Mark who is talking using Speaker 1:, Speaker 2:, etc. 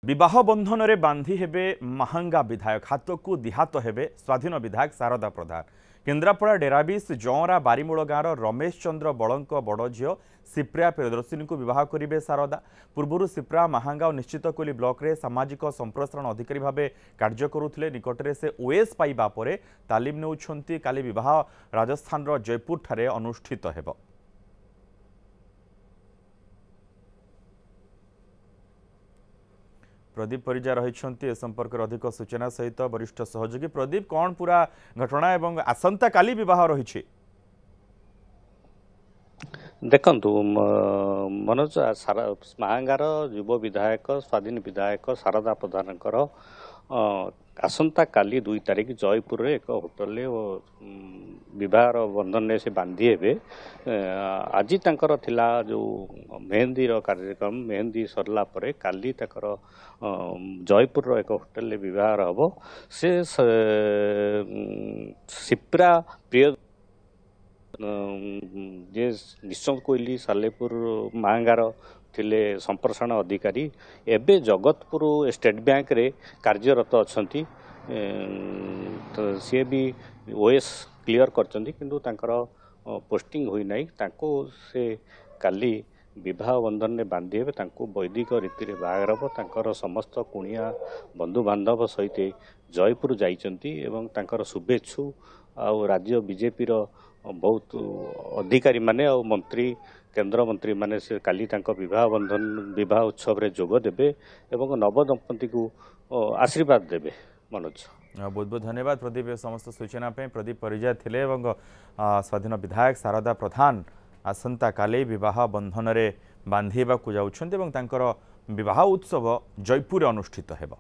Speaker 1: विवाह बंधन रे बांधी हेबे महांगा विधायक हाथ को दिहात हेबे स्वाधीन विधायक शारदा प्रधान। केन्द्रापड़ा डेराबिस जौरा बारीमूल गाँव रमेश चंद्र बड़क बड़ झील सिप्रिया प्रियदर्शिनी को विवाह करेंगे शारदा। पूर्व सिप्रा महांगा और निश्चितकोली ब्लॉक रे सामाजिक संप्रसारण अधिकारी भाव कार्य करुले। निकटरे से ओएस पाइबा परे तालीम नेउछंती। काली विवाह राजस्थान जयपुर ठारे अनुष्ठित हेबो। प्रदीप परिजा रही संपर्क अधिक सूचना सहित वरिष्ठ सहयोगी। प्रदीप, कौन पूरा घटना एवं आसंता काली विवाह रही?
Speaker 2: देखु मनोज महांगार युव विधायक स्वाधीन विधायक शारदा प्रधान आसंता काली 2 तारिख जयपुर रे एक होटल विवाह बंधन से बांधी हे। आज तंकर थिला जो मेहंदी कार्यक्रम मेहंदी सरला परे काली तकर जयपुर एक होटल विवाह हम से सिप्रा प्रिय जे निश्चल कोइली सालेपुर महांगार थिले संप्रसारण अधिकारी एबे जगतपुर स्टेट बैंक रे कार्यरत अछंती। तो सी भी ओएस क्लियर करचंती किंतु तांकर पोस्टिंग होई नाही। तांको से काली विवाह बंधन में बांधी हे। तांको वैदिक रीति रे बाहागर हो। तांकर समस्त कुणिया बंधु बांधव सहित जयपुर जाइचंती एवं तांकर शुभेच्छु आ राज्य बीजेपी रो बहुत अधिकारी माने और मंत्री केंद्र मंत्री माने से काली तांको विवाह बंधन विवाह उत्सव रे जोग देबे एवं नव दंपति को आशीर्वाद देबे। मनोज,
Speaker 1: बहुत बहुत धन्यवाद प्रदीप समस्त सूचना पे। प्रदीप परिजा थिले एवं स्वाधीन विधायक शारदा प्रधान आसंता काली विवाह बंधन रे बांधीबा को जाउछन्ते एवं तांकर विवाह उत्सव जयपुर अनुष्ठित हेबो।